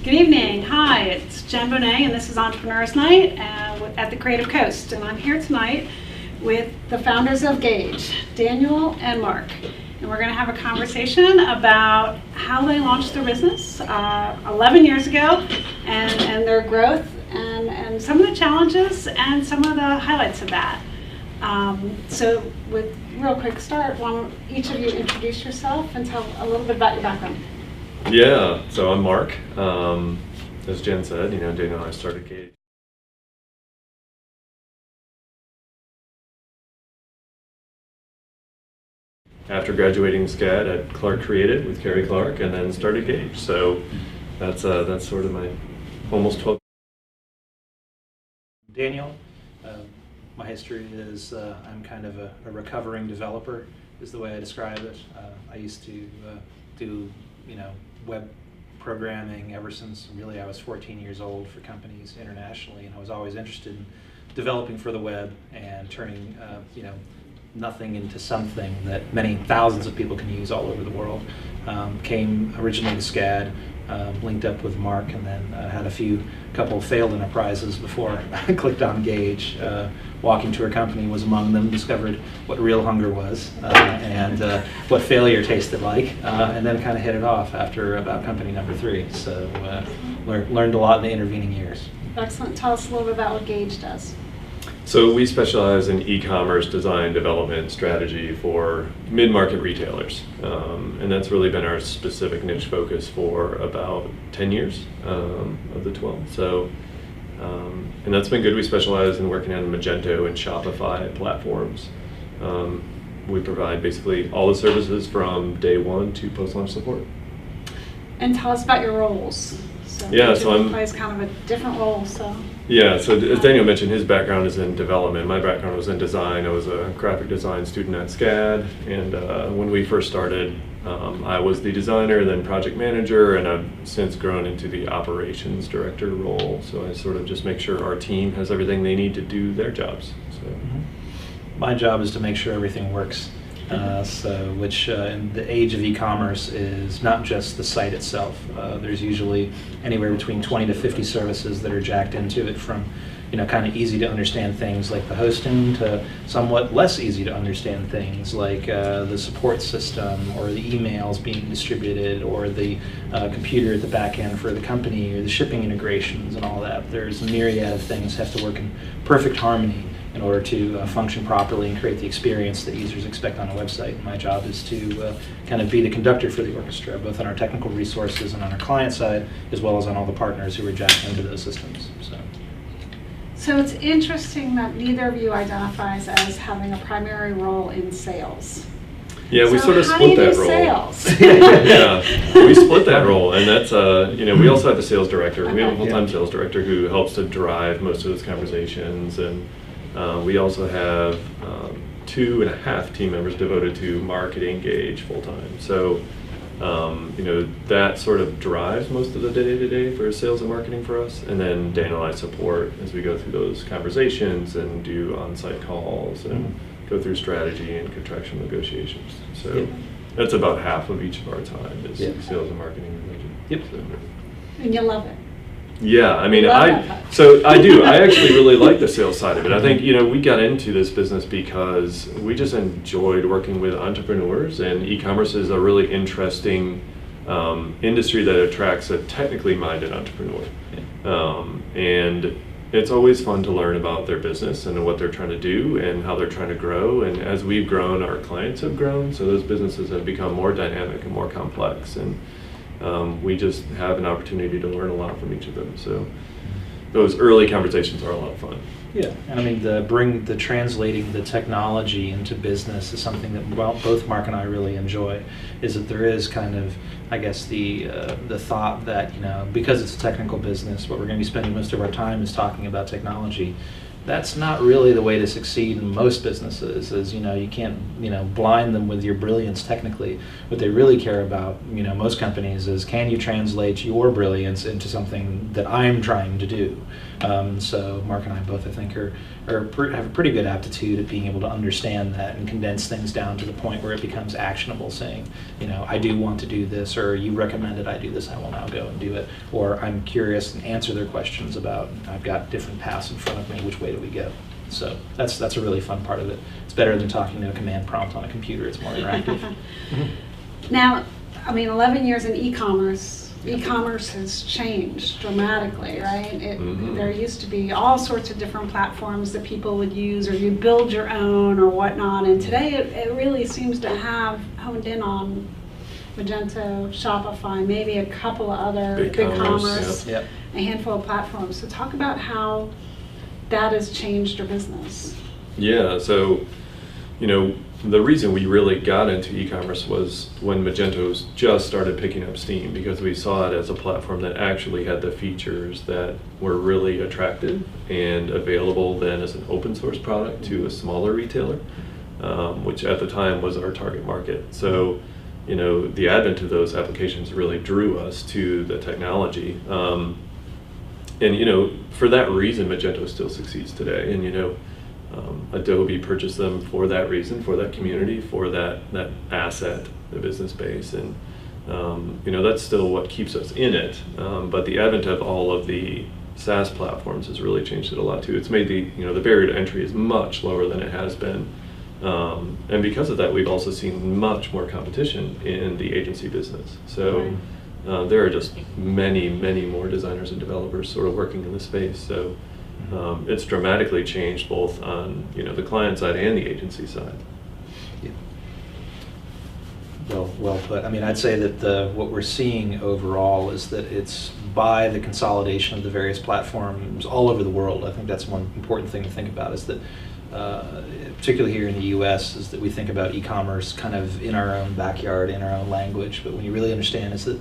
Good evening. Hi, it's Jen Bonet, and this is Entrepreneurs Night at the Creative Coast. And I'm here tonight with the founders of Gauge, Daniel and Mark. And we're going to have a conversation about how they launched their business 11 years ago and their growth and some of the challenges and some of the highlights of that. So with real quick start, why don't each of you introduce yourself and tell a little bit about your background. Yeah, so I'm Mark. As Jen said, Dana and I started Gauge. After graduating SCAD at Clark Creative with Carrie Clark, and then started Gauge. So that's sort of my almost 12. Daniel, my history is I'm kind of a recovering developer, is the way I describe it. I used to do web programming ever since really I was 14 years old for companies internationally, and I was always interested in developing for the web and turning nothing into something that many thousands of people can use all over the world. Came originally to SCAD, linked up with Mark, and then had a couple of failed enterprises before I clicked on Gauge. Walking to a company was among them, discovered what real hunger was and what failure tasted like, and then kind of hit it off after about company number 3. So learned a lot in the intervening years. Excellent. Tell us a little bit about what Gauge does. So we specialize in e-commerce design development strategy for mid-market retailers, and that's really been our specific niche focus for about 10 years of the 12. So, and that's been good. We specialize in working on Magento and Shopify platforms. We provide basically all the services from day one to post-launch support. And tell us about your roles. So I'm plays kind of a different role. Yeah, so as Daniel mentioned, his background is in development. My background was in design. I was a graphic design student at SCAD, and when we first started, I was the designer, then project manager, and I've since grown into the operations director role. So I sort of just make sure our team has everything they need to do their jobs. So, my job is to make sure everything works. Which in the age of e-commerce is not just the site itself. There's usually anywhere between 20 to 50 services that are jacked into it, from kind of easy to understand things like the hosting to somewhat less easy to understand things like the support system or the emails being distributed or the computer at the back end for the company or the shipping integrations and all that. There's a myriad of things that have to work in perfect harmony in order to function properly and create the experience that users expect on a website. My job is to kind of be the conductor for the orchestra, both on our technical resources and on our client side, as well as on all the partners who are jacked into those systems. So it's interesting that neither of you identifies as having a primary role in sales. Yeah, we sort of split that role. Sales? Yeah, we split that role, and that's we also have the sales director. Okay. We have a full-time sales director who helps to drive most of those conversations, and we also have 2.5 team members devoted to marketing Gauge full-time. So that sort of drives most of the day-to-day for sales and marketing for us, and then Dan and I support as we go through those conversations and do on-site calls and go through strategy and contractual negotiations. So that's about half of each of our time is sales and marketing related. Yep. So. And you love it. Yeah, I mean, I do. I actually really like the sales side of it. I think, we got into this business because we just enjoyed working with entrepreneurs, and e-commerce is a really interesting industry that attracts a technically minded entrepreneur. And it's always fun to learn about their business and what they're trying to do and how they're trying to grow. And as we've grown, our clients have grown, so those businesses have become more dynamic and more complex. And we just have an opportunity to learn a lot from each of them. So those early conversations are a lot of fun. Yeah, and I mean, translating the technology into business is something that both Mark and I really enjoy. Is that there is kind of, I guess, the thought that because it's a technical business, what we're going to be spending most of our time is talking about technology. that's not really the way to succeed in most businesses. Is, you can't, blind them with your brilliance technically. What they really care about, most companies, is can you translate your brilliance into something that I'm trying to do. So Mark and I both, I think, have a pretty good aptitude at being able to understand that and condense things down to the point where it becomes actionable, saying, I do want to do this, or you recommended I do this, I will now go and do it. Or I'm curious and answer their questions about, I've got different paths in front of me, which way do we go? So that's a really fun part of it. It's better than talking to a command prompt on a computer. It's more interactive. Now, 11 years in e-commerce. E-commerce has changed dramatically, right? There used to be all sorts of different platforms that people would use, or you build your own or whatnot, and today it really seems to have honed in on Magento, Shopify, maybe a couple of other BigCommerce, yep. A handful of platforms. So talk about how that has changed your business. Yeah, so, the reason we really got into e-commerce was when Magento's just started picking up steam, because we saw it as a platform that actually had the features that were really attractive and available then as an open source product to a smaller retailer, which at the time was our target market. So, the advent of those applications really drew us to the technology. And for that reason, Magento still succeeds today. And Adobe purchased them for that reason, for that community, for that asset, the business base, and that's still what keeps us in it. But the advent of all of the SaaS platforms has really changed it a lot too. It's made the barrier to entry is much lower than it has been, and because of that, we've also seen much more competition in the agency business. So. There are just many, many more designers and developers sort of working in the space. So it's dramatically changed both on the client side and the agency side. Yeah. Well put. I'd say that what we're seeing overall is that it's by the consolidation of the various platforms all over the world. I think that's one important thing to think about, is that particularly here in the US, is that we think about e-commerce kind of in our own backyard, in our own language. But when you really understand, is that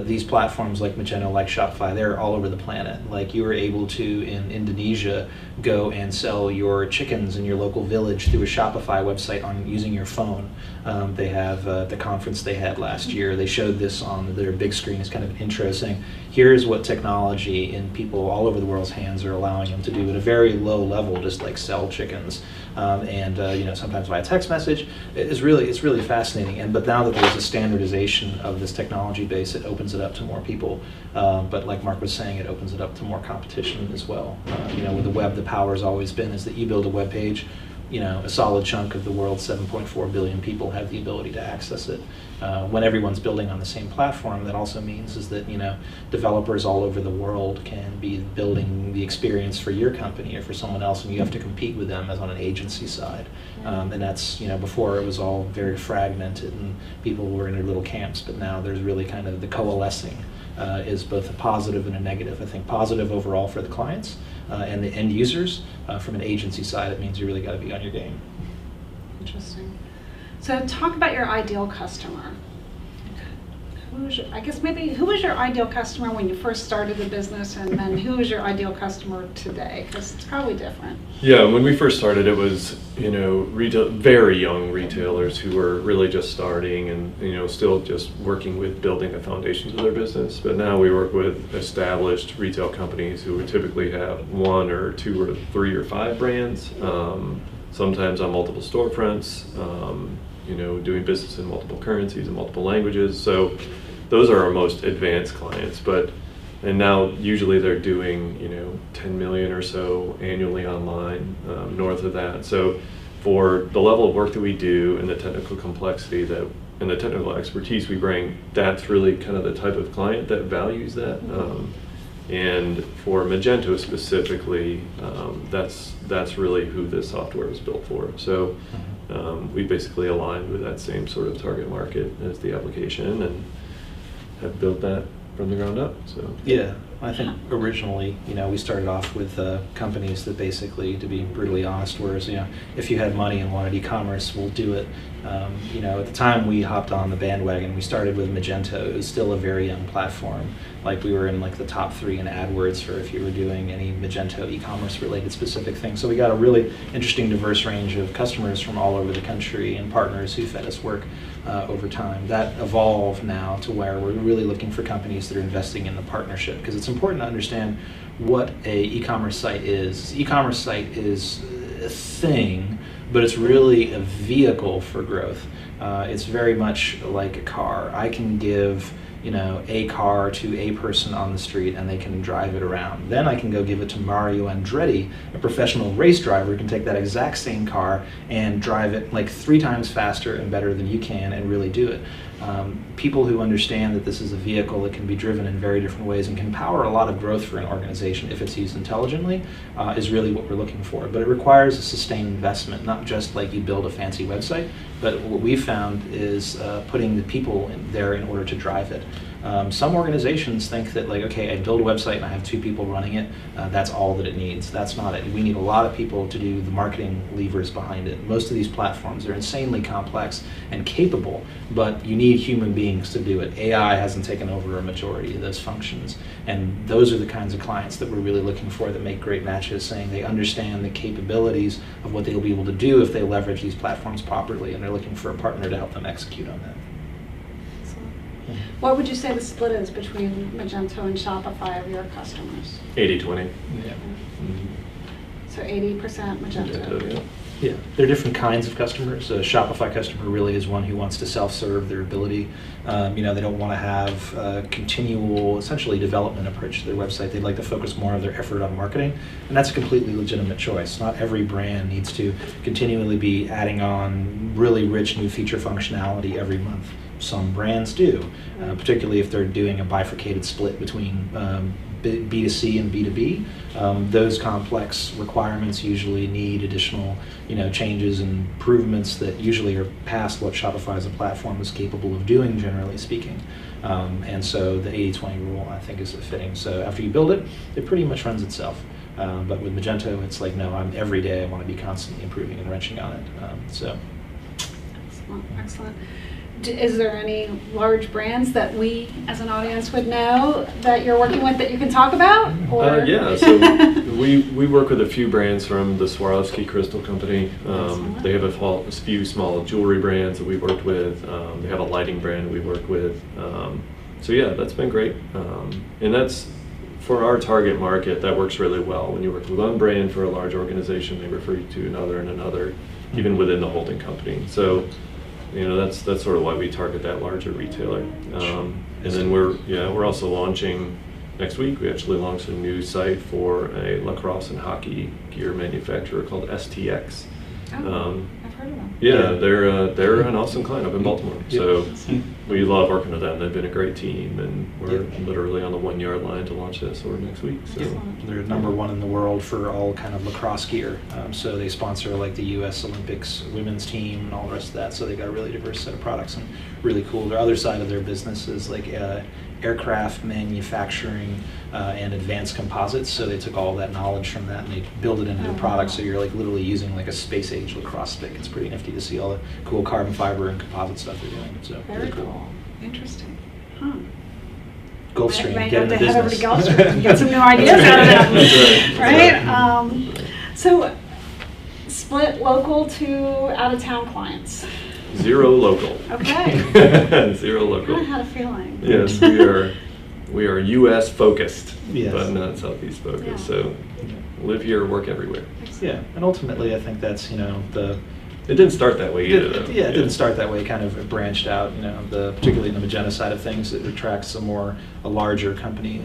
these platforms like Magento, like Shopify, they're all over the planet. Like, you were able to, in Indonesia, go and sell your chickens in your local village through a Shopify website using your phone. They have the conference they had last year, they showed this on their big screen as kind of an intro, saying, here's what technology in people all over the world's hands are allowing them to do at a very low level, just like sell chickens. And sometimes via text message. It's really fascinating. But now that there's a standardization of this technology base, it opens it up to more people. But like Mark was saying, it opens it up to more competition as well. With the web, the power has always been is that you build a web page, a solid chunk of the world's 7.4 billion people have the ability to access it. When everyone's building on the same platform, that also means is that developers all over the world can be building the experience for your company or for someone else, and you have to compete with them as on an agency side. And that's before it was all very fragmented and people were in their little camps, but now there's really kind of the coalescing is both a positive and a negative. I think positive overall for the clients and the end users. From an agency side, it means you really got to be on your game. Interesting. So talk about your ideal customer. Who was your ideal customer when you first started the business, and then who is your ideal customer today? Because it's probably different. Yeah, when we first started, it was very young retailers who were really just starting and still just working with building the foundations of their business. But now we work with established retail companies who would typically have 1 or 2 or 3 or 5 brands, sometimes on multiple storefronts. Doing business in multiple currencies and multiple languages. So those are our most advanced clients. And now usually they're doing 10 million or so annually online, north of that. So for the level of work that we do and the technical complexity and the technical expertise we bring, that's really kind of the type of client that values that. And for Magento specifically, that's really who this software was built for. So we basically aligned with that same sort of target market as the application and have built that from the ground up. So yeah, I think originally, we started off with companies that basically, to be brutally honest, whereas, if you had money and wanted e-commerce, we'll do it. At the time we hopped on the bandwagon, we started with Magento. It was still a very young platform. Like we were in like the top 3 in AdWords for if you were doing any Magento e-commerce related specific things. So we got a really interesting, diverse range of customers from all over the country and partners who fed us work over time. That evolved now to where we're really looking for companies that are investing in the partnership, because it's important to understand what a e-commerce site is. E-commerce site is a thing, but it's really a vehicle for growth. It's very much like a car. I can give a car to a person on the street and they can drive it around. Then I can go give it to Mario Andretti, a professional race driver who can take that exact same car and drive it like 3 times faster and better than you can and really do it. People who understand that this is a vehicle that can be driven in very different ways and can power a lot of growth for an organization if it's used intelligently is really what we're looking for. But it requires a sustained investment, not just like you build a fancy website, but what we've found is putting the people there in order to drive it. Some organizations think that like, okay, I build a website and I have 2 people running it, that's all that it needs. That's not it. We need a lot of people to do the marketing levers behind it. Most of these platforms are insanely complex and capable, but you need human beings to do it. AI hasn't taken over a majority of those functions, and those are the kinds of clients that we're really looking for that make great matches, saying they understand the capabilities of what they'll be able to do if they leverage these platforms properly, and they're looking for a partner to help them execute on that. What would you say the split is between Magento and Shopify of your customers? 80-20. Yeah. So 80% Magento. Yeah, there are different kinds of customers. A Shopify customer really is one who wants to self-serve their ability. They don't want to have a continual, essentially, development approach to their website. They'd like to focus more of their effort on marketing, and that's a completely legitimate choice. Not every brand needs to continually be adding on really rich new feature functionality every month. Some brands do, particularly if they're doing a bifurcated split between B2C and B2B. Those complex requirements usually need additional, changes and improvements that usually are past what Shopify as a platform is capable of doing, generally speaking. And so the 80-20 rule, I think, is fitting. So after you build it, it pretty much runs itself. But with Magento, it's like, no, every day I want to be constantly improving and wrenching on it. Excellent. Is there any large brands that we as an audience would know that you're working with that you can talk about? Yeah, so we work with a few brands from the Swarovski Crystal Company. They have a few small jewelry brands that we've worked with. They have a lighting brand we work with. So yeah, that's been great. And that's, for our target market, that works really well. When you work with one brand for a large organization, they refer you to another and another, even within the holding company. So that's sort of why we target that larger retailer. And then we're also launching next week. We actually launched a new site for a lacrosse and hockey gear manufacturer called STX. I've heard of them. Yeah, they're an awesome client up in Baltimore. So we love working with them. They've been a great team, and we're literally on the 1-yard line to launch that store next week. So they're #1 in the world for all kind of lacrosse gear. So they sponsor like the U.S. Olympics women's team and all the rest of that. So they got a really diverse set of products and really cool. Their other side of their business is like aircraft manufacturing and advanced composites. So they took all that knowledge from that and they build it into their product. So you're like literally using like a space age lacrosse stick. It's pretty nifty to see all the cool carbon fiber and composite stuff they're doing. So very cool. Interesting. Gulfstream, Might get have in to the head over to business. Gulfstream and get some new ideas out of them. Right? So split local to out-of-town clients. 0 local. Okay. 0 local. I had a feeling. Yes, we are U.S. focused, but not Southeast focused. Yeah. So live here, work everywhere. Yeah, and ultimately I think that's, It didn't start that way either, though. Yeah, it didn't start that way. It kind of branched out, particularly in the Magento side of things, it attracts a larger company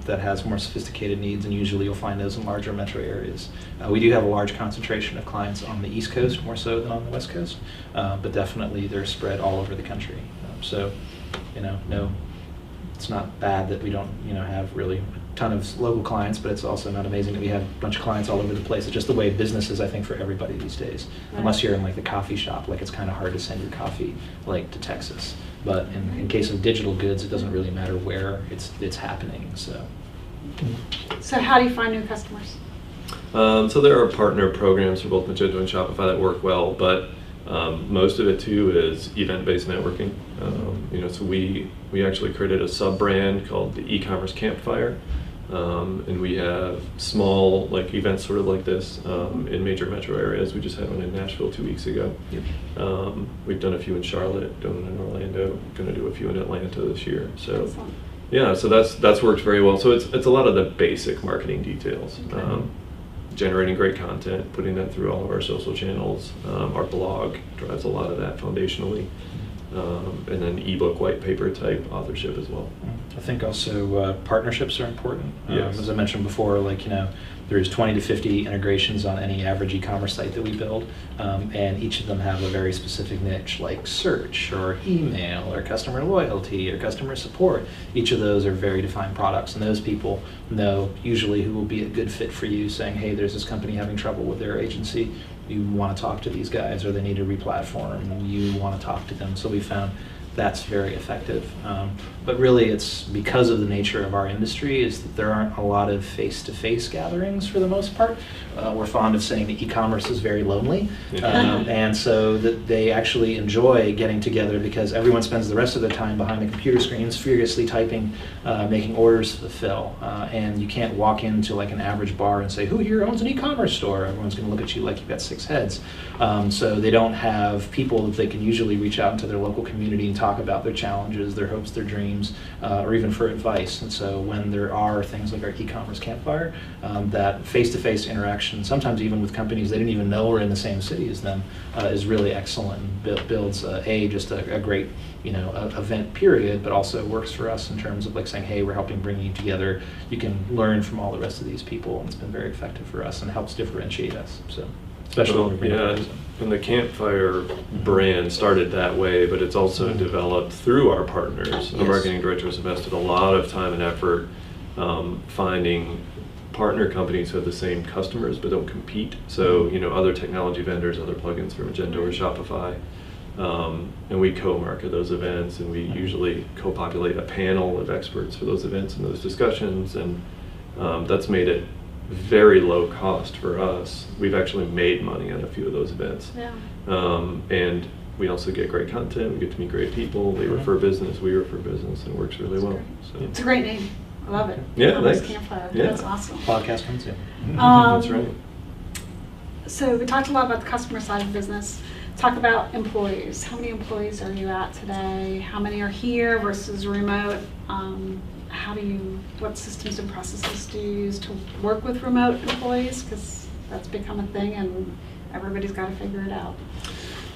that has more sophisticated needs, and usually you'll find those in larger metro areas. We do have a large concentration of clients on the East Coast, more so than on the West Coast, but definitely they're spread all over the country. No, it's not bad that we don't, have really ton of local clients, but it's also not amazing that we have a bunch of clients all over the place. It's just the way business is, I think, for everybody these days. Right. Unless you're in like the coffee shop, like it's kind of hard to send your coffee like to Texas. But in case of digital goods, it doesn't really matter where it's happening. So So how do you find new customers? So there are partner programs for both Magento and Shopify that work well, but most of it too is event-based networking. So we actually created a sub-brand called the e-commerce campfire, and we have small events sort of like this in major metro areas. We just had one in Nashville 2 weeks ago. Yep. We've done a few in Charlotte, done one in Orlando, going to do a few in Atlanta this year. So. Excellent. Yeah, so that's worked very well. So it's a lot of the basic marketing details. Okay. Generating great content, putting that through all of our social channels. Our blog drives a lot of that foundationally. And then ebook, white paper type authorship as well. I think also partnerships are important. Yes. As I mentioned before, there's 20 to 50 integrations on any average e-commerce site that we build, and each of them have a very specific niche, like search or email or customer loyalty or customer support. Each of those are very defined products, and those people know usually who will be a good fit for you, saying, hey, there's this company having trouble with their agency. You want to talk to these guys, or they need to re-platform. You want to talk to them. So we found that's very effective. But really, it's because of the nature of our industry is that there aren't a lot of face-to-face gatherings for the most part. We're fond of saying that e-commerce is very lonely, and so that they actually enjoy getting together because everyone spends the rest of their time behind the computer screens, furiously typing, making orders to fulfill. And you can't walk into an average bar and say, who here owns an e-commerce store? Everyone's going to look at you like you've got 6 heads. So they don't have people that they can usually reach out into their local community and talk about their challenges, their hopes, their dreams, or even for advice. And so when there are things like our e-commerce campfire, that face-to-face interaction, sometimes even with companies they didn't even know were in the same city as them, is really excellent and builds just a great event period, but also works for us in terms of saying, hey, we're helping bring you together. You can learn from all the rest of these people, and it's been very effective for us and helps differentiate us. So. Especially when we bring up others. And the Campfire brand started that way, but it's also developed through our partners. Yes. The marketing director has invested a lot of time and effort finding partner companies who have the same customers but don't compete. So, other technology vendors, other plugins for Magento or Shopify. And we co-market those events, and we usually co-populate a panel of experts for those events and those discussions, and that's made it very low cost for us. We've actually made money on a few of those events. Yeah. And we also get great content, we get to meet great people, they refer business, we refer business, and it works really well. So. It's a great name. I love it. Yeah, thanks. Campfire. Yeah. That's awesome. Podcast comes in. That's right. So we talked a lot about the customer side of the business. Talk about employees. How many employees are you at today? How many are here versus remote? What systems and processes do you use to work with remote employees? Because that's become a thing and everybody's got to figure it out.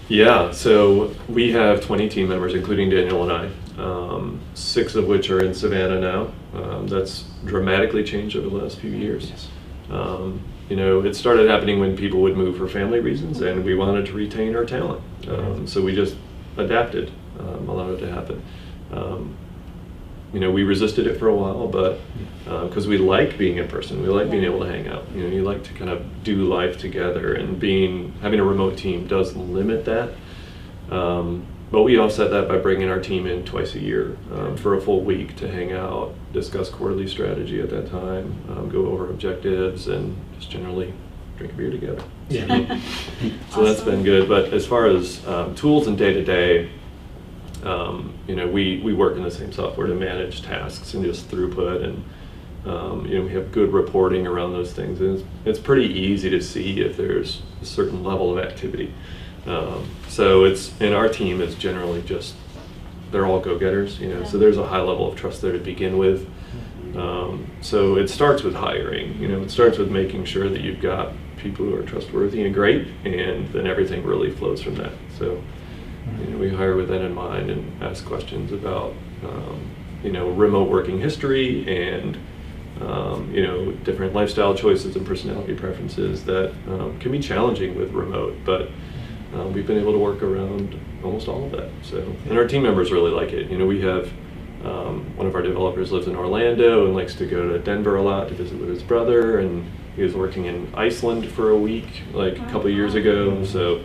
Yeah, so we have 20 team members, including Daniel and I, 6 of which are in Savannah now. That's dramatically changed over the last few years. Yes. It started happening when people would move for family reasons, and we wanted to retain our talent. So we just adapted, allowed it to happen. We resisted it for a while, but because we like being in person, we like being able to hang out. You like to kind of do life together, and having a remote team does limit that. But we offset that by bringing our team in twice a year for a full week to hang out, discuss quarterly strategy at that time, go over objectives, and just generally drink a beer together. Yeah. So that's been good. But as far as tools and day-to-day, we work in the same software to manage tasks and just throughput, and we have good reporting around those things. And it's pretty easy to see if there's a certain level of activity. So our team is generally just, they're all go-getters, so there's a high level of trust there to begin with. So it starts with hiring, it starts with making sure that you've got people who are trustworthy and great, and then everything really flows from that. So we hire with that in mind and ask questions about remote working history and different lifestyle choices and personality preferences that can be challenging with remote, but we've been able to work around almost all of that. So, and our team members really like it. We have one of our developers lives in Orlando and likes to go to Denver a lot to visit with his brother, and he was working in Iceland for a week a couple years ago, so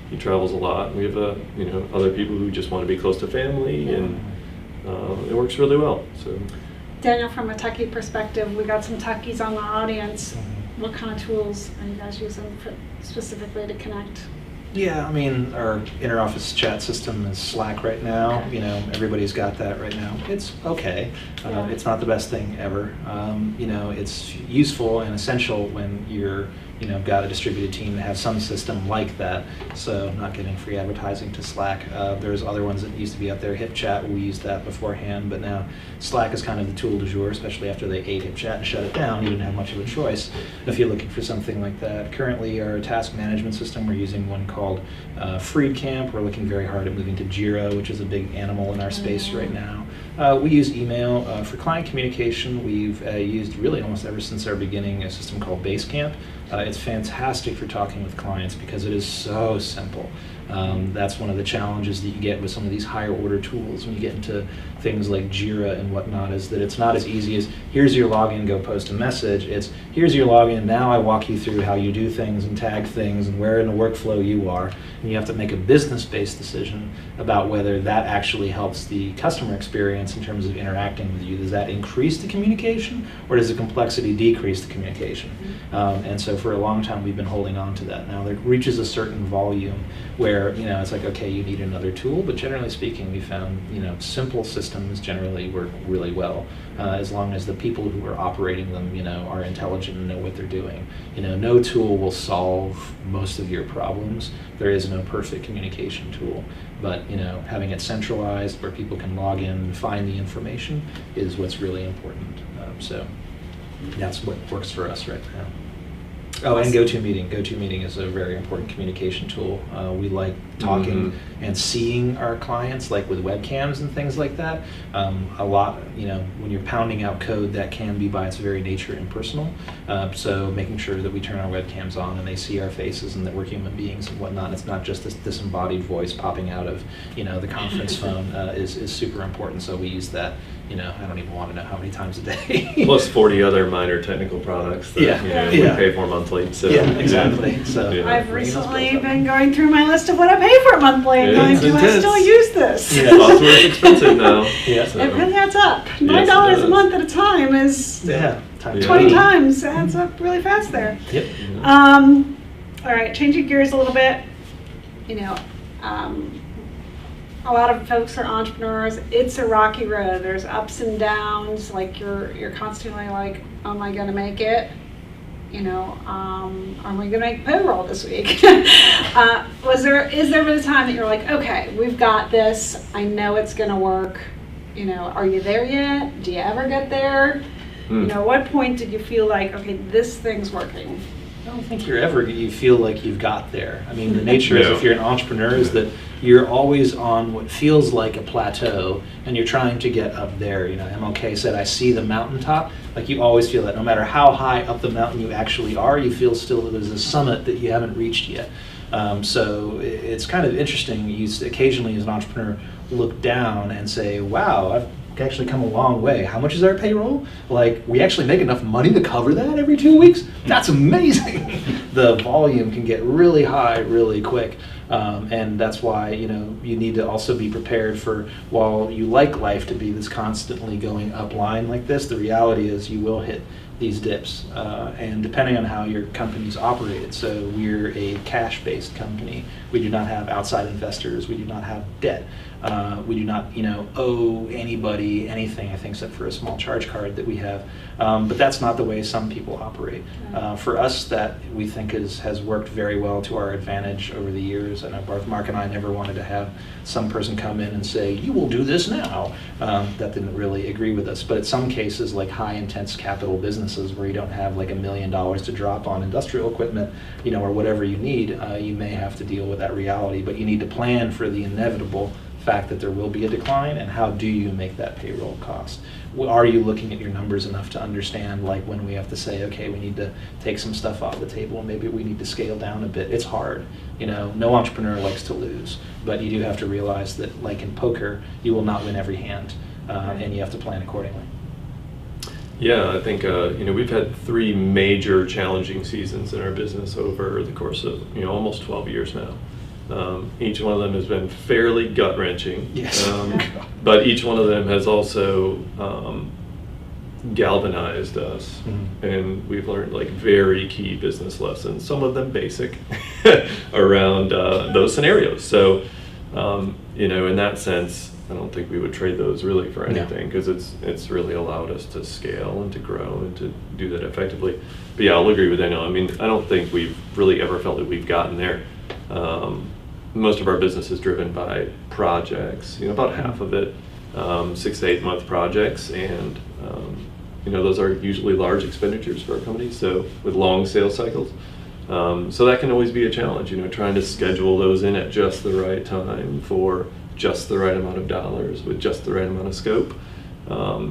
he travels a lot. We have other people who just want to be close to family, and it works really well. So Daniel, from a techie perspective, we got some techies on the audience. What kind of tools are you guys using specifically to connect? Yeah, I mean, our inter-office chat system is Slack right now. Okay. You know, everybody's got that right now. It's okay. Yeah. It's not the best thing ever. You know, it's useful and essential when you're, you know, got a distributed team to have some system like that. So not giving free advertising to Slack. There's other ones that used to be out there. HipChat, we used that beforehand, but now Slack is kind of the tool du jour, especially after they ate HipChat and shut it down. You didn't have much of a choice if you're looking for something like that. Currently, our task management system, we're using one called FreedCamp. We're looking very hard at moving to Jira, which is a big animal in our space right now. We use email. For client communication, we've used really almost ever since our beginning a system called Basecamp. It's fantastic for talking with clients because it is so simple. That's one of the challenges that you get with some of these higher order tools when you get into things like Jira and whatnot, is that it's not as easy as here's your login, go post a message. It's here's your login, now I walk you through how you do things and tag things and where in the workflow you are. And you have to make a business-based decision about whether that actually helps the customer experience in terms of interacting with you. Does that increase the communication, or does the complexity decrease the communication? And so for a long time we've been holding on to that. Now it reaches a certain volume where, you know, it's like, okay, you need another tool, but generally speaking, we found, you know, simple systems generally work really well, as long as the people who are operating them, you know, are intelligent and know what they're doing. You know, no tool will solve most of your problems. There is no perfect communication tool, but, you know, having it centralized where people can log in and find the information is what's really important. So that's what works for us right now. Oh, and GoToMeeting. GoToMeeting is a very important communication tool. We like talking and seeing our clients, like with webcams and things like that. A lot, you know, when you're pounding out code, that can be by its very nature impersonal. So making sure that we turn our webcams on and they see our faces and that we're human beings and whatnot. It's not just this disembodied voice popping out of, you know, the conference phone is super important. So we use that. You know, I don't even want to know how many times a day. Plus 40 other minor technical products that we pay for monthly. So, yeah, exactly. So yeah. I've recently been going through my list of what I pay for monthly and going, It's do I intense. still use this? Yeah. Software's expensive now. Yeah. So. It really adds up. Yes, $9 it a does. month at a time is Yeah. Time 20 times. Adds up really fast there. Yep. All right, changing gears a little bit. You know, a lot of folks are entrepreneurs. It's a rocky road. There's ups and downs. Like you're constantly like, am I going to make it? You know, am I going to make payroll this week? Is there a time that you're like, okay, we've got this. I know it's going to work. You know, are you there yet? Do you ever get there? You know, what point did you feel like, okay, this thing's working? I don't think you feel like you've got there. I mean, the nature is, if you're an entrepreneur, is that you're always on what feels like a plateau and you're trying to get up there. You know, MLK said, I see the mountaintop. Like, you always feel that no matter how high up the mountain you actually are, you feel still that there's a summit that you haven't reached yet. So it's kind of interesting. You occasionally, as an entrepreneur, look down and say, wow, I've actually come a long way. How much is our payroll? Like, we actually make enough money to cover that every 2 weeks? That's amazing. The volume can get really high really quick. And that's why, you know, you need to also be prepared for, while you like life to be this constantly going up line like this, the reality is you will hit these dips, and depending on how your company's operated. So we're a cash-based company. We do not have outside investors. We do not have debt. We do not, you know, owe anybody anything, I think, except for a small charge card that we have. But that's not the way some people operate. For us, that we think has worked very well to our advantage over the years. I know Mark and I never wanted to have some person come in and say, you will do this now. That didn't really agree with us. But in some cases, like high intense capital businesses where you don't have like $1 million to drop on industrial equipment, you know, or whatever you need, you may have to deal with that reality. But you need to plan for the inevitable fact that there will be a decline, and how do you make that payroll cost? Are you looking at your numbers enough to understand, like, when we have to say, okay, we need to take some stuff off the table and maybe we need to scale down a bit? It's hard. You know, no entrepreneur likes to lose, but you do have to realize that, like in poker, you will not win every hand, and you have to plan accordingly. Yeah, I think you know, we've had 3 major challenging seasons in our business over the course of, you know, almost 12 years now. Each one of them has been fairly gut-wrenching. Yes. But each one of them has also galvanized us, and we've learned like very key business lessons, some of them basic, around those scenarios. So, in that sense, I don't think we would trade those really for anything, because it's really allowed us to scale and to grow and to do that effectively. But yeah, I'll agree with Daniel. I mean, I don't think we've really ever felt that we've gotten there. Most of our business is driven by projects, about half of it, 6 to 8 month projects, and those are usually large expenditures for our company, so with long sales cycles. So that can always be a challenge, trying to schedule those in at just the right time for just the right amount of dollars with just the right amount of scope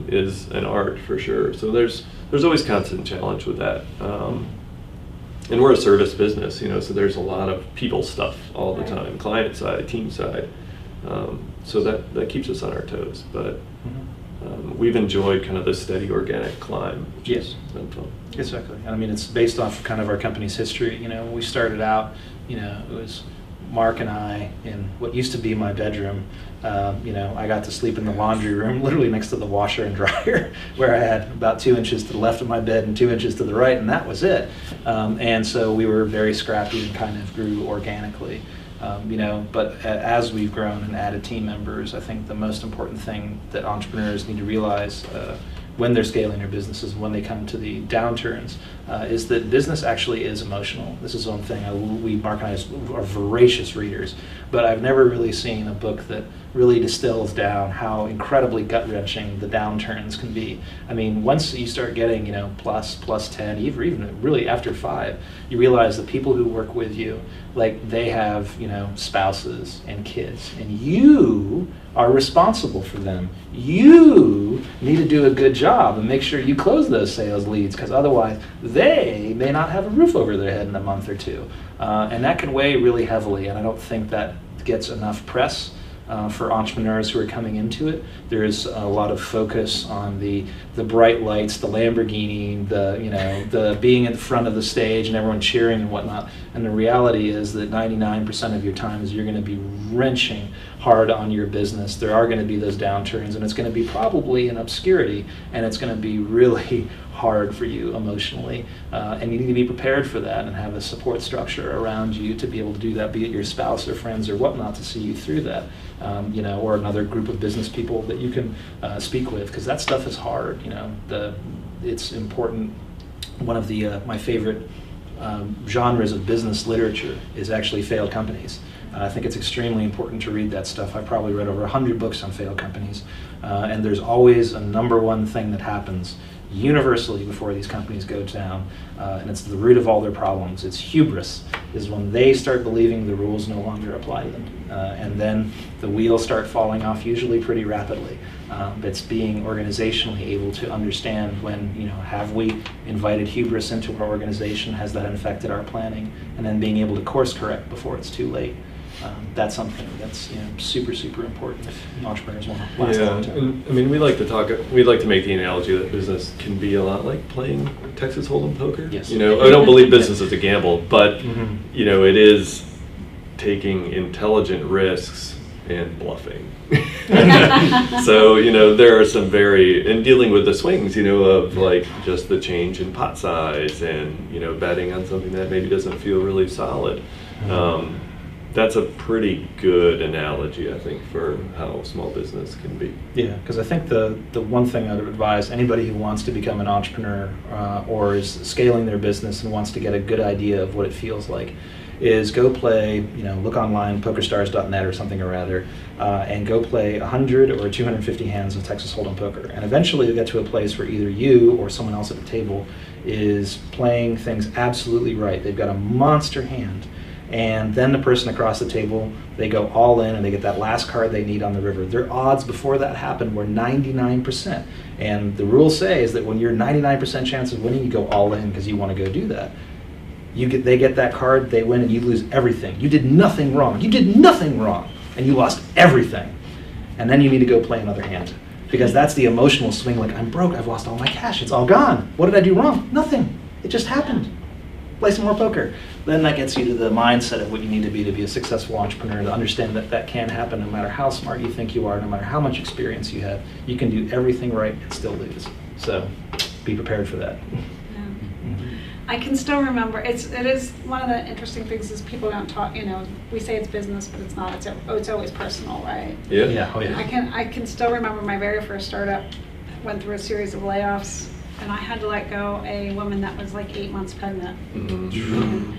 is an art for sure. So there's always constant challenge with that. And we're a service business, so there's a lot of people stuff all the time, client side, team side. So that keeps us on our toes. But we've enjoyed kind of the steady organic climb. Yes. Exactly. I mean, it's based off kind of our company's history. We started out, it was Mark and I in what used to be my bedroom. I got to sleep in the laundry room, literally next to the washer and dryer, where I had about 2 inches to the left of my bed and 2 inches to the right, and that was it. And so we were very scrappy and kind of grew organically. But as we've grown and added team members, I think the most important thing that entrepreneurs need to realize when they're scaling their businesses, when they come to the downturns, is that business actually is emotional. This is one thing. Mark and I are voracious readers, but I've never really seen a book that really distills down how incredibly gut-wrenching the downturns can be. I mean, once you start getting, plus 10, even really after 5, you realize the people who work with you, like they have, spouses and kids, and you are responsible for them. You need to do a good job and make sure you close those sales leads, because otherwise they may not have a roof over their head in a month or two. And that can weigh really heavily, and I don't think that gets enough press. For entrepreneurs who are coming into it. There's a lot of focus on the bright lights, the Lamborghini, the being at the front of the stage and everyone cheering and whatnot. And the reality is that 99% of your time is you're going to be wrenching hard on your business. There are going to be those downturns, and it's going to be probably in obscurity, and it's going to be really hard for you emotionally, and you need to be prepared for that and have a support structure around you to be able to do that, be it your spouse or friends or whatnot, to see you through that, or another group of business people that you can speak with, because that stuff is hard. It's important. One of the my favorite genres of business literature is actually failed companies. I think it's extremely important to read that stuff. I've probably read over 100 books on failed companies, and there's always a number one thing that happens universally before these companies go down, and it's the root of all their problems. It's hubris, is when they start believing the rules no longer apply to them, and then the wheels start falling off, usually pretty rapidly. It's being organizationally able to understand when, have we invited hubris into our organization, has that infected our planning, and then being able to course correct before it's too late. That's something that's super, super important if entrepreneurs want to last a long time. And, I mean, we like to make the analogy that business can be a lot like playing Texas Hold'em poker. Yes. I don't believe business is a gamble, but it is taking intelligent risks and bluffing. So there are some in dealing with the swings, of like just the change in pot size and betting on something that maybe doesn't feel really solid. That's a pretty good analogy, I think, for how small business can be. Yeah, because I think the one thing I would advise anybody who wants to become an entrepreneur or is scaling their business and wants to get a good idea of what it feels like is go play, look online, pokerstars.net or something or rather, and go play 100 or 250 hands of Texas Hold'em poker. And eventually you'll get to a place where either you or someone else at the table is playing things absolutely right. They've got a monster hand. And then the person across the table, they go all in and they get that last card they need on the river. Their odds before that happened were 99%. And the rules say is that when you're 99% chance of winning, you go all in because you want to go do that. They get that card, they win, and you lose everything. You did nothing wrong. You did nothing wrong, and you lost everything. And then you need to go play another hand. Because that's the emotional swing, like, I'm broke, I've lost all my cash, it's all gone. What did I do wrong? Nothing. It just happened. Play some more poker. Then that gets you to the mindset of what you need to be a successful entrepreneur, to understand that that can happen no matter how smart you think you are, no matter how much experience you have. You can do everything right and still lose. So be prepared for that. I can still remember, it is one of the interesting things is people don't talk, we say it's business, but it's not, it's always personal, right? Yeah. Oh, I yeah. can still remember my very first startup went through a series of layoffs, and I had to let go a woman that was like 8 months pregnant. Mm-hmm.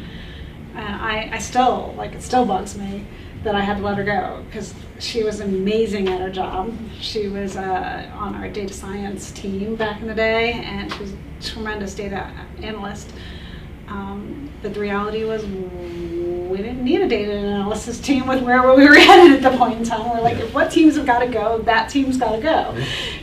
And I still, it still bugs me that I had to let her go, because she was amazing at her job. She was on our data science team back in the day, and she was a tremendous data analyst. But the reality was we didn't need a data analysis team with where we were headed at the point in time. We're like, if what teams have got to go, that team's got to go.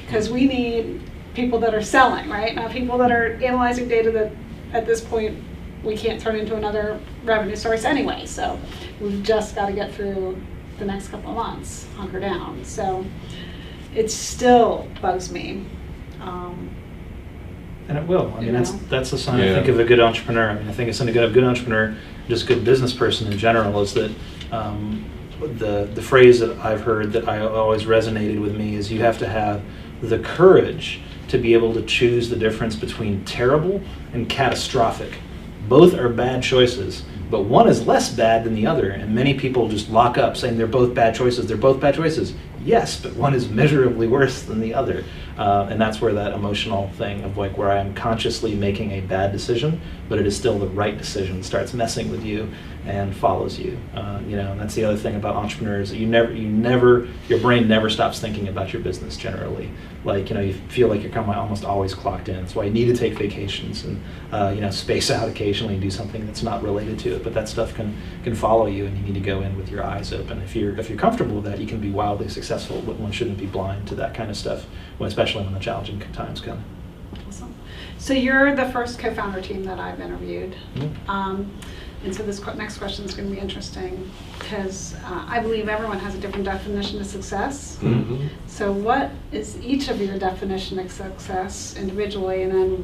Because we need people that are selling, right? Not people that are analyzing data that at this point we can't turn into another revenue source anyway. So we've just got to get through the next couple of months, hunker down. So it still bugs me. And it will. I mean, that's the sign, Yeah. I think, of a good entrepreneur. I mean, I think it's something of a good entrepreneur, just a good business person in general, is that the phrase that I've heard that I always resonated with me is you have to have the courage to be able to choose the difference between terrible and catastrophic. Both are bad choices, but one is less bad than the other, and many people just lock up saying they're both bad choices. They're both bad choices. Yes, but one is measurably worse than the other. And that's where that emotional thing of where I am consciously making a bad decision, but it is still the right decision, starts messing with you and follows you. And that's the other thing about entrepreneurs. Your brain never stops thinking about your business generally. You feel like you're almost always clocked in. That's why you need to take vacations and, space out occasionally and do something that's not related to it. But that stuff can follow you, and you need to go in with your eyes open. If you're comfortable with that, you can be wildly successful, but one shouldn't be blind to that kind of stuff, especially when the challenging times come. Awesome. So you're the first co-founder team that I've interviewed. Mm-hmm. And so this next question is going to be interesting, because I believe everyone has a different definition of success. Mm-hmm. So what is each of your definition of success individually, and then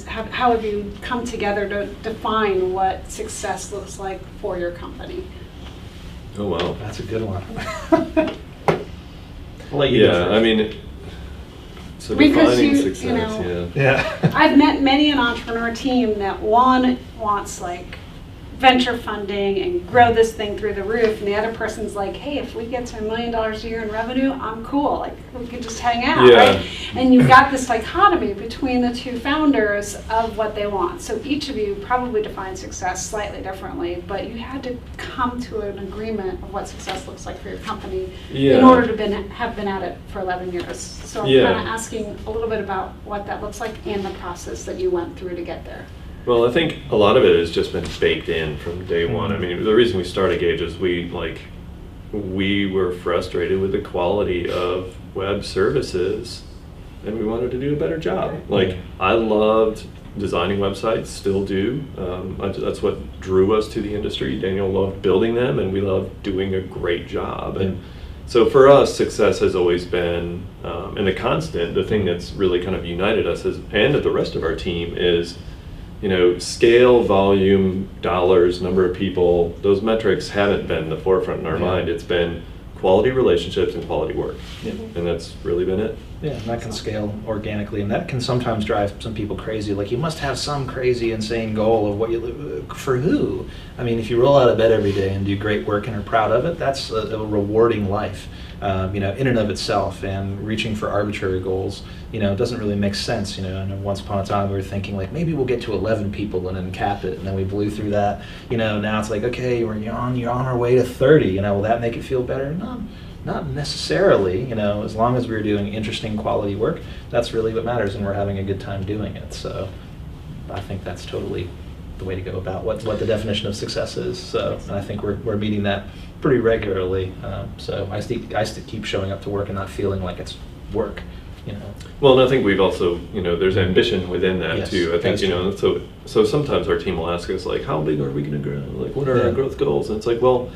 how have you come together to define what success looks like for your company? Oh, wow. That's a good one. I'll let you go Yeah, first. I mean, so Because defining you success, know, Yeah. I've met many an entrepreneur team that one wants venture funding and grow this thing through the roof, and the other person's like, hey, if we get to $1 million a year in revenue, I'm cool. We could just hang out, Yeah. right? And you've got this dichotomy between the two founders of what they want. So each of you probably defines success slightly differently, but you had to come to an agreement of what success looks like for your company in order to have been at it for 11 years. So I'm kind of asking a little bit about what that looks like and the process that you went through to get there. Well, I think a lot of it has just been baked in from day one. I mean, the reason we started Gage is we were frustrated with the quality of web services, and we wanted to do a better job. I loved designing websites, still do. That's what drew us to the industry. Daniel loved building them, and we loved doing a great job. And so for us, success has always been, and the thing that's really kind of united us and the rest of our team is, scale, volume, dollars, number of people. Those metrics haven't been the forefront in our mind. It's been quality relationships and quality work. Yeah. And that's really been it. Yeah, and that can scale organically, and that can sometimes drive some people crazy. You must have some crazy, insane goal of what you for who? I mean, if you roll out of bed every day and do great work and are proud of it, that's a rewarding life, in and of itself. And reaching for arbitrary goals, doesn't really make sense. I know once upon a time we were thinking maybe we'll get to 11 people and then cap it, and then we blew through that. Now it's okay, you're on our way to 30. Will that make it feel better? No. Not necessarily, as long as we're doing interesting quality work, that's really what matters, and we're having a good time doing it. So I think that's totally the way to go about what the definition of success is. So, and I think we're meeting that pretty regularly. So I still keep showing up to work and not feeling like it's work. Well, and I think we've also, there's ambition within that too. I think, so sometimes our team will ask us how big are we going to grow? What are our growth goals? And it's well,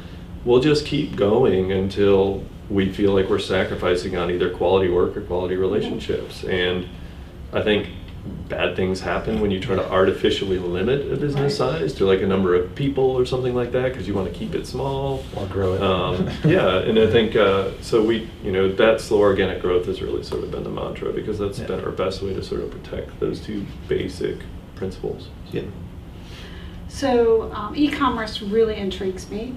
we'll just keep going until we feel like we're sacrificing on either quality work or quality relationships. And I think bad things happen when you try to artificially limit a business size to like a number of people or something like that because you want to keep it small or grow it. Yeah, and I think so. That slow organic growth has really sort of been the mantra because that's been our best way to sort of protect those two basic principles. Yeah. So e-commerce really intrigues me.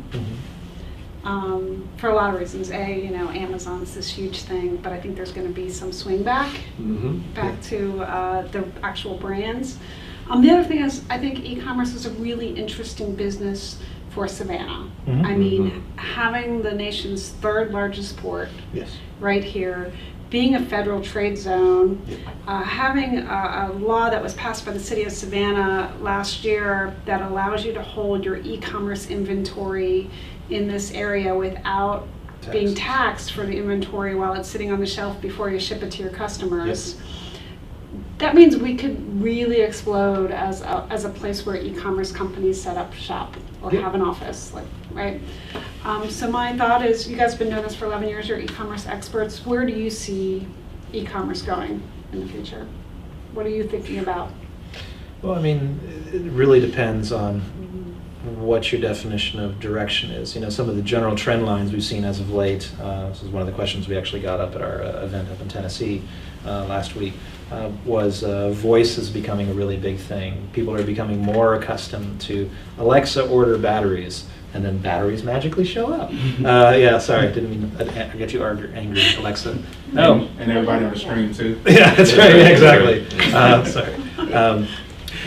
For a lot of reasons. Amazon's this huge thing, but I think there's going to be some swing back to the actual brands. The other thing is, I think e-commerce is a really interesting business for Savannah. I mean, having the nation's third largest port right here, being a federal trade zone, having a law that was passed by the city of Savannah last year that allows you to hold your e-commerce inventory in this area without being taxed for the inventory while it's sitting on the shelf before you ship it to your customers. That means we could really explode as a place where e-commerce companies set up shop or have an office, right? So my thought is, you guys have been doing this for 11 years, you're e-commerce experts. Where do you see e-commerce going in the future? What are you thinking about? Well, I mean, it really depends on what your definition of direction is. Some of the general trend lines we've seen as of late, this is one of the questions we actually got up at our event up in Tennessee last week, was voice is becoming a really big thing. People are becoming more accustomed to Alexa, order batteries, and then batteries magically show up. Sorry, didn't mean to get you angry, Alexa. No. And everybody on the screen too. Yeah, that's right, exactly. Sorry.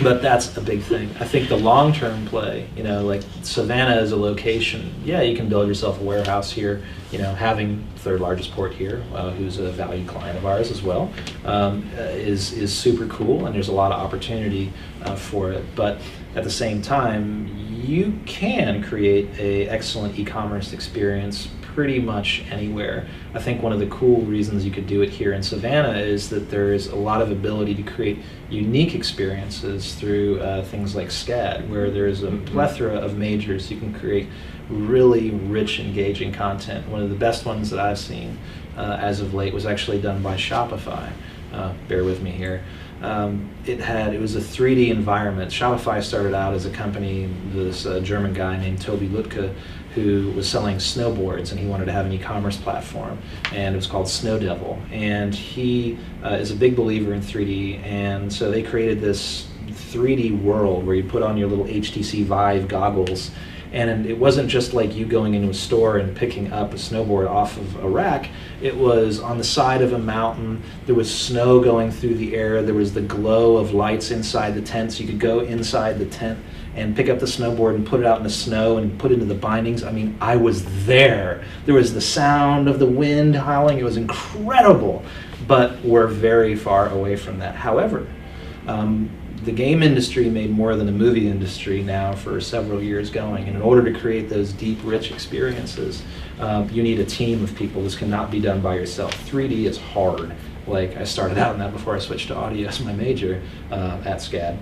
But that's a big thing. I think the long-term play, like Savannah is a location. Yeah, you can build yourself a warehouse here. Having third largest port here, who's a valued client of ours as well, is super cool, and there's a lot of opportunity for it. But at the same time, you can create an excellent e-commerce experience pretty much anywhere. I think one of the cool reasons you could do it here in Savannah is that there's a lot of ability to create unique experiences through things like SCAD, where there's a plethora of majors. You can create really rich, engaging content. One of the best ones that I've seen as of late was actually done by Shopify. Bear with me here. It was a 3D environment. Shopify started out as a company, this German guy named Toby Lütke, who was selling snowboards, and he wanted to have an e-commerce platform, and it was called Snow Devil. And he is a big believer in 3D, and so they created this 3D world where you put on your little HTC Vive goggles, and it wasn't just like you going into a store and picking up a snowboard off of a rack. It was on the side of a mountain. There was snow going through the air. There was the glow of lights inside the tent, so you could go inside the tent and pick up the snowboard and put it out in the snow and put it into the bindings. I mean, I was there. There was the sound of the wind howling. It was incredible, but we're very far away from that. However, the game industry made more than the movie industry now for several years going, and in order to create those deep, rich experiences, you need a team of people. This cannot be done by yourself. 3D is hard. Like, I started out in that before I switched to audio as my major at SCAD.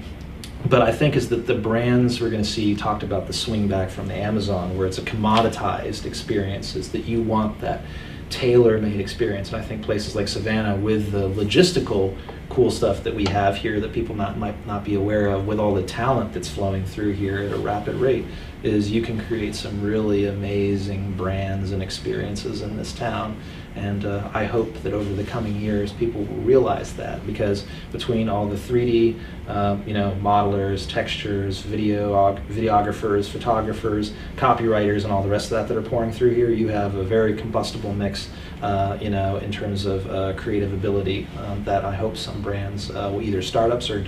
But I think is that the brands we're going to see, you talked about the swing back from the Amazon, where it's a commoditized experience, is that you want that tailor-made experience. And I think places like Savannah, with the logistical cool stuff that we have here that people might not be aware of, with all the talent that's flowing through here at a rapid rate, is you can create some really amazing brands and experiences in this town. And I hope that over the coming years, people will realize that, because between all the 3D, modelers, textures, videographers, photographers, copywriters, and all the rest of that are pouring through here, you have a very combustible mix, in terms of creative ability that I hope some brands, will either startups or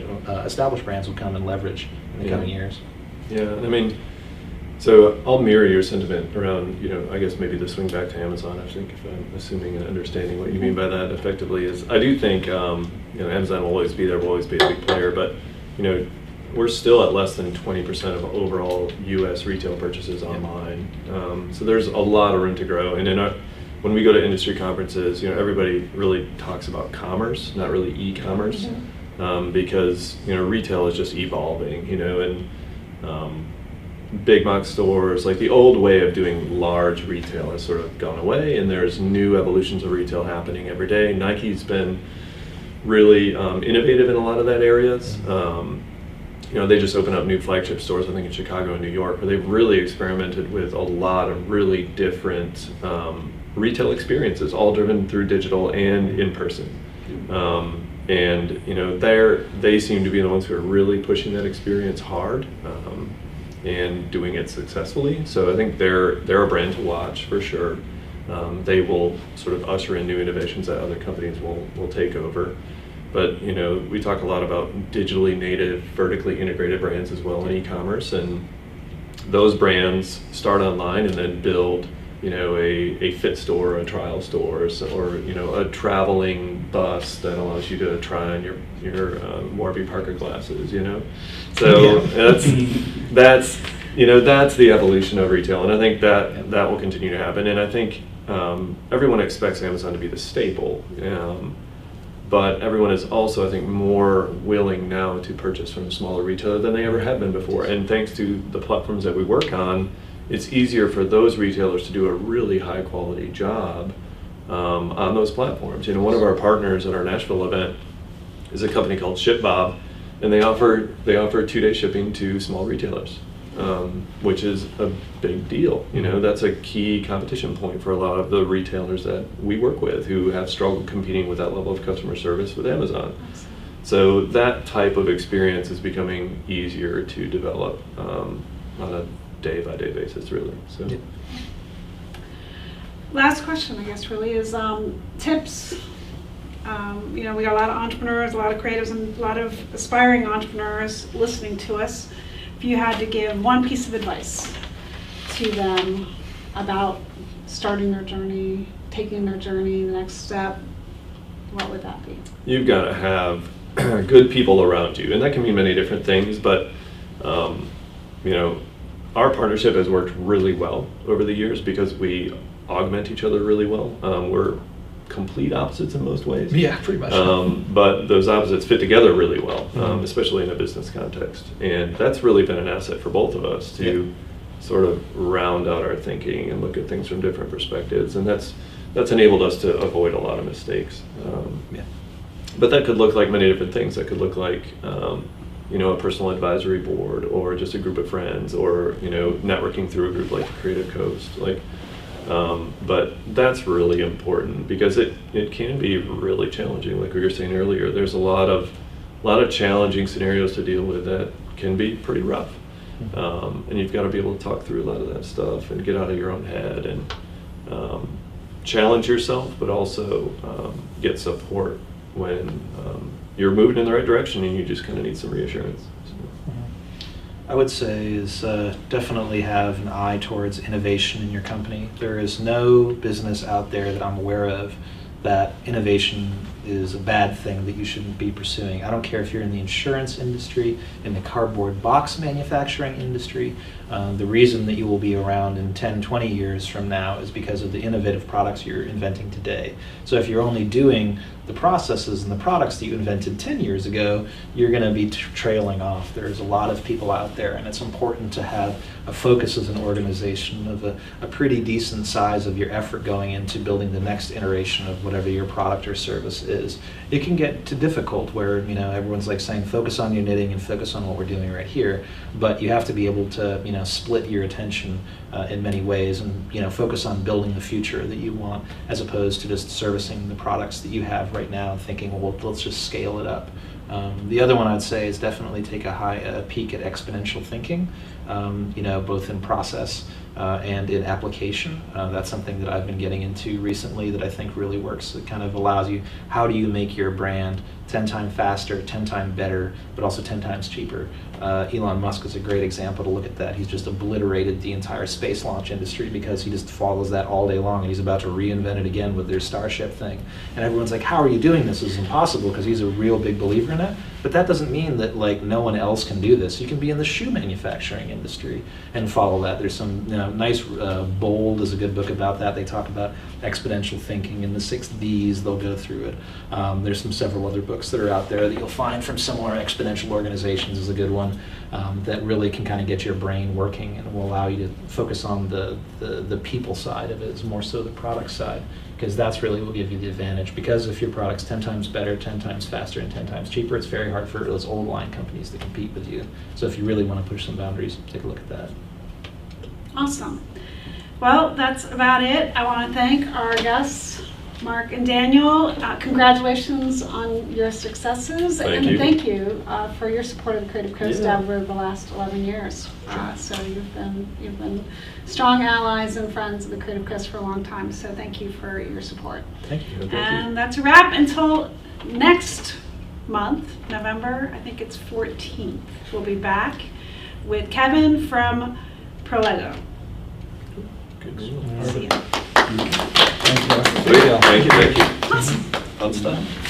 established brands, will come and leverage in the coming years. Yeah, I mean, so I'll mirror your sentiment around, I guess maybe the swing back to Amazon. I think, if I'm assuming and understanding what you mean by that effectively, is I do think, Amazon will always be there, will always be a big player, but, we're still at less than 20% of overall U.S. retail purchases online. So there's a lot of room to grow. And when we go to industry conferences, everybody really talks about commerce, not really e-commerce, because, retail is just evolving, and big box stores, like the old way of doing large retail has sort of gone away, and there's new evolutions of retail happening every day. Nike's been really innovative in a lot of that areas. They just opened up new flagship stores, I think in Chicago and New York, where they've really experimented with a lot of really different retail experiences, all driven through digital and in person. And they seem to be the ones who are really pushing that experience hard and doing it successfully. So I think they're a brand to watch for sure. They will sort of usher in new innovations that other companies will take over. But we talk a lot about digitally native, vertically integrated brands as well in e-commerce, and those brands start online and then build a fit store, a trial store, or a traveling bus that allows you to try on your Warby Parker glasses. So that's the evolution of retail, and I think that will continue to happen. And I think everyone expects Amazon to be the staple, but everyone is also, I think, more willing now to purchase from a smaller retailer than they ever have been before. And thanks to the platforms that we work on, it's easier for those retailers to do a really high quality job on those platforms. One of our partners at our Nashville event is a company called ShipBob, and they offer 2-day shipping to small retailers, which is a big deal. That's a key competition point for a lot of the retailers that we work with who have struggled competing with that level of customer service with Amazon. So that type of experience is becoming easier to develop on a day-by-day basis, really. So, last question, I guess, really is tips. We got a lot of entrepreneurs, a lot of creatives, and a lot of aspiring entrepreneurs listening to us. If you had to give one piece of advice to them about starting their journey, taking their journey, the next step, what would that be? You've got to have good people around you, and that can mean many different things, but our partnership has worked really well over the years because we augment each other really well. We're complete opposites in most ways. Yeah, pretty much. But those opposites fit together really well, especially in a business context. And that's really been an asset for both of us to sort of round out our thinking and look at things from different perspectives. And that's enabled us to avoid a lot of mistakes. But that could look like many different things. That could look like a personal advisory board, or just a group of friends, or networking through a group like the Creative Coast. But that's really important because it can be really challenging. Like we were saying earlier, there's a lot of challenging scenarios to deal with that can be pretty rough. And you've got to be able to talk through a lot of that stuff and get out of your own head and challenge yourself, but also get support when you're moving in the right direction and you just kind of need some reassurance. I would say is definitely have an eye towards innovation in your company. There is no business out there that I'm aware of that innovation is a bad thing that you shouldn't be pursuing. I don't care if you're in the insurance industry, in the cardboard box manufacturing industry. The reason that you will be around in 10, 20 years from now is because of the innovative products you're inventing today. So if you're only doing the processes and the products that you invented 10 years ago, you're going to be trailing off. There's a lot of people out there, and it's important to have a focus as an organization of a pretty decent size of your effort going into building the next iteration of whatever your product or service is. It can get too difficult where everyone's like saying focus on your knitting and focus on what we're doing right here, but you have to be able to split your attention in many ways and focus on building the future that you want, as opposed to just servicing the products that you have right now and thinking, well, let's just scale it up. The other one I'd say is definitely take a peek at exponential thinking, both in process and in application. That's something that I've been getting into recently that I think really works. It kind of allows you, how do you make your brand 10 times faster, 10 times better, but also 10 times cheaper? Elon Musk is a great example to look at that. He's just obliterated the entire space launch industry because he just follows that all day long, and he's about to reinvent it again with their Starship thing. And everyone's like, how are you doing this? This is impossible, because he's a real big believer in it. But that doesn't mean that no one else can do this. You can be in the shoe manufacturing industry and follow that. There's some nice, Bold is a good book about that. They talk about exponential thinking and the 6 Ds. They'll go through it. There's several other books that are out there that you'll find from similar exponential organizations is a good one that really can kind of get your brain working and will allow you to focus on the people side of it, is more so the product side. because that's really will give you the advantage. Because if your product's 10 times better, 10 times faster, and 10 times cheaper, it's very hard for those old line companies to compete with you. So if you really want to push some boundaries, take a look at that. Awesome. Well, that's about it. I want to thank our guests, Mark and Daniel. Congratulations on your successes. Thank and you. thank you for your support of the Creative Coast Yeah. over the last 11 years. So you've been strong allies and friends of the Creative Coast for a long time. So thank you for your support. Thank you. And that's a wrap until next month, November, I think it's 14th. We'll be back with Kevin from Prolego. Good. See you. Thank you. Thank you. Awesome. Fun stuff.